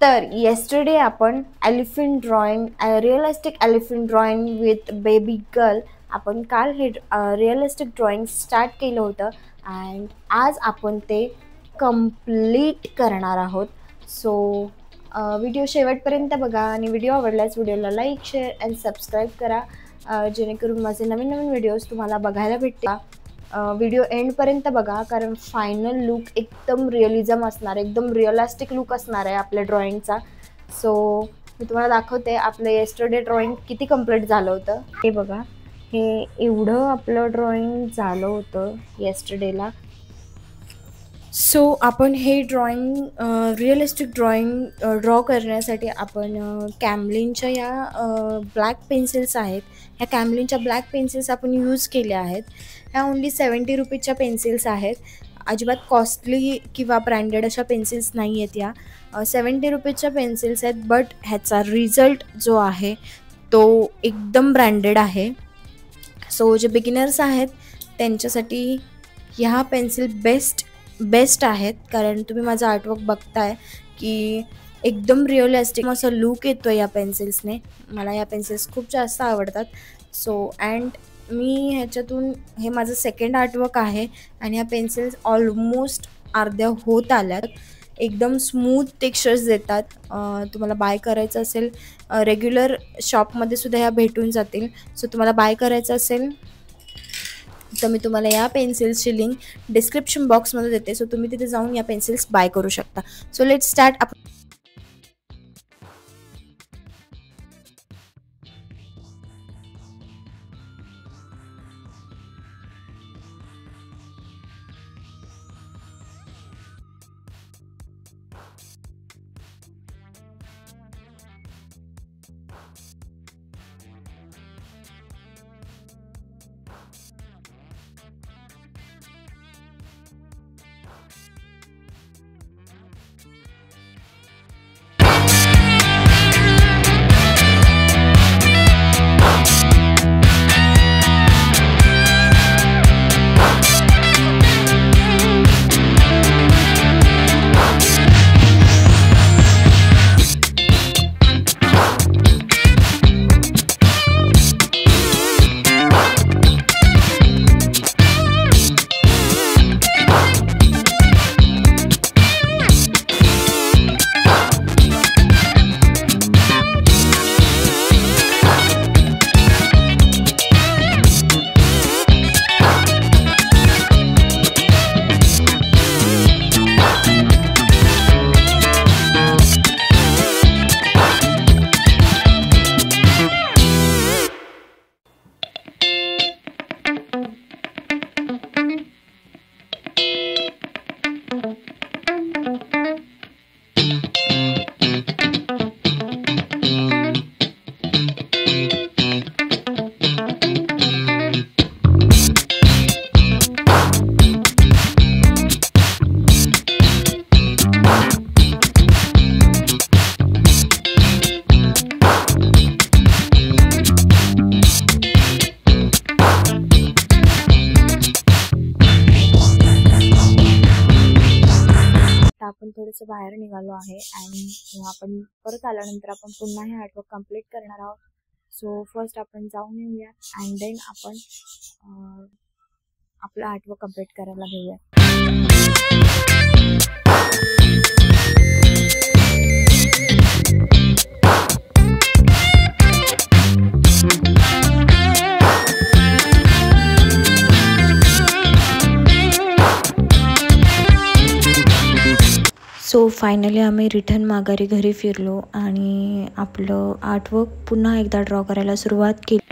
तर येस्टरडे आपण elephant drawing, realistic elephant drawing with baby girl, आपण काल हे रिअलिस्टिक ड्रॉइंग स्टार्ट केलं होतं अँड आज आपण ते कंप्लीट करणार आहोत. सो व्हिडिओ शेवटपर्यंत बघा आणि व्हिडिओ आवडल्यास व्हिडिओला लाईक, शेअर अँड सबस्क्राईब करा, जेणेकरून माझे नवीन नवीन व्हिडिओज तुम्हाला बघायला भेटतील. व्हिडिओ एंडपर्यंत बघा, कारण फायनल लुक एकदम रिअलिझम असणार, एकदम रिअलिस्टिक लुक असणार आहे आपल्या ड्रॉइंगचा. सो मी तुम्हाला दाखवते आपलं येस्टरडे ड्रॉइंग किती कंप्लीट झालं होतं. हे बघा, हे एवढं आपलं ड्रॉइंग झालं होतं येस्टरडेला. सो आपण हे ड्रॉइंग रिअलिस्टिक ड्रॉइंग ड्रॉ करण्यासाठी आपण कॅमलिनच्या या ब्लॅक पेन्सिल्स आहेत, ह्या कॅमलिनच्या ब्लॅक पेन्सिल्स आपण यूज केल्या आहेत. ह्या ओन्ली 70 रुपीजच्या पेन्सिल्स आहेत, अजिबात कॉस्टली किंवा ब्रँडेड अशा पेन्सिल्स नाही आहेत. या 70 रुपीजच्या पेन्सिल्स आहेत, बट ह्याचा रिझल्ट जो आहे तो एकदम ब्रँडेड आहे. सो जे बिगिनर्स आहेत त्यांच्यासाठी ह्या पेन्सिल बेस्ट आहेत, कारण तुम्ही माझं आर्टवर्क बघताय की एकदम रिअलिस्टिक असं लुक येतो या पेन्सिल्सने. मला या पेन्सिल्स खूप जास्त आवडतात. सो अँड मी ह्याच्यातून हे माझं सेकंड आर्टवर्क आहे आणि ह्या पेन्सिल्स ऑलमोस्ट अर्ध्या होत आल्यात. एकदम स्मूथ टेक्स्चर्स देतात. तुम्हाला बाय करायचं असेल, रेग्युलर शॉपमध्ये सुद्धा ह्या भेटून जातील. सो तुम्हाला बाय करायचं असेल तर मी तुम्हाला या पेन्सिल्सची लिंक डिस्क्रिप्शन बॉक्समध्ये देते. सो तुम्ही तिथे जाऊन या पेन्सिल्स बाय करू शकता. So let's start. आपण थोडंसं बाहेर निघालो आहे आणि आपण परत आल्यानंतर आपण पुन्हा हे आर्टवर्क कंप्लीट करणार आहोत. सो फर्स्ट आपण जाऊन येऊया अँड देन आपण आपलं आर्टवर्क कंप्लीट करायला घेऊया. सो फायनली आम्ही रिटर्न माघारी घरी फिरलो आणि आपलं आर्टवर्क पुन्हा एकदा ड्रॉ करायला सुरुवात केली.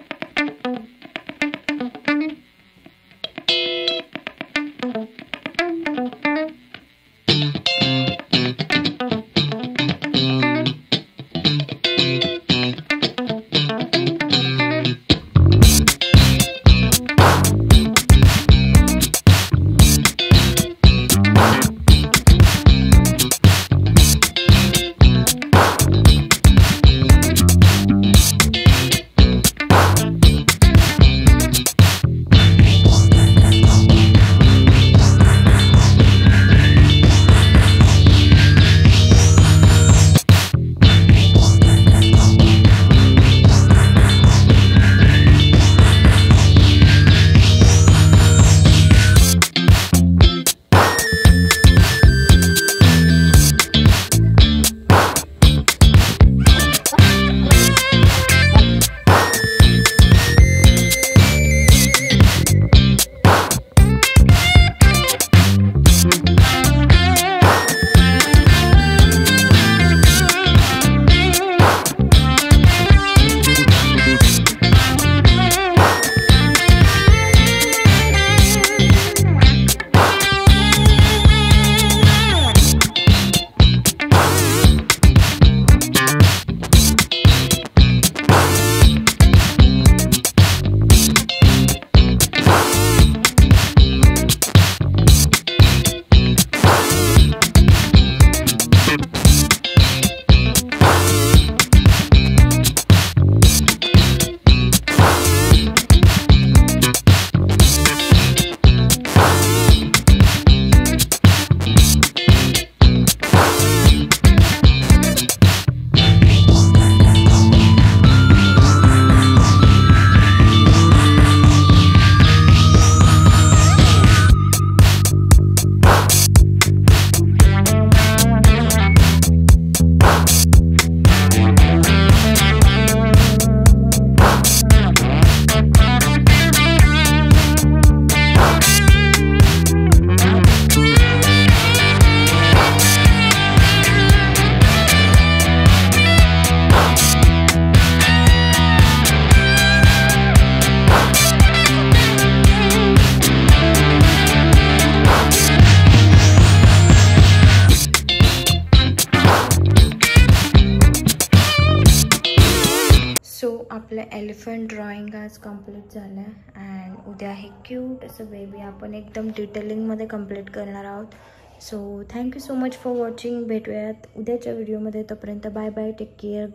आपलं एलिफंट ड्रॉइंग आज कंप्लीट झालं आहे अँड उद्या हे क्यूट असं बेबी आपण एकदम डिटेलिंगमध्ये कंप्लीट करणार आहोत. So thank you so much for watching. भेटूयात उद्याच्या व्हिडिओमध्ये. तोपर्यंत bye bye, take care,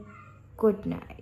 good night.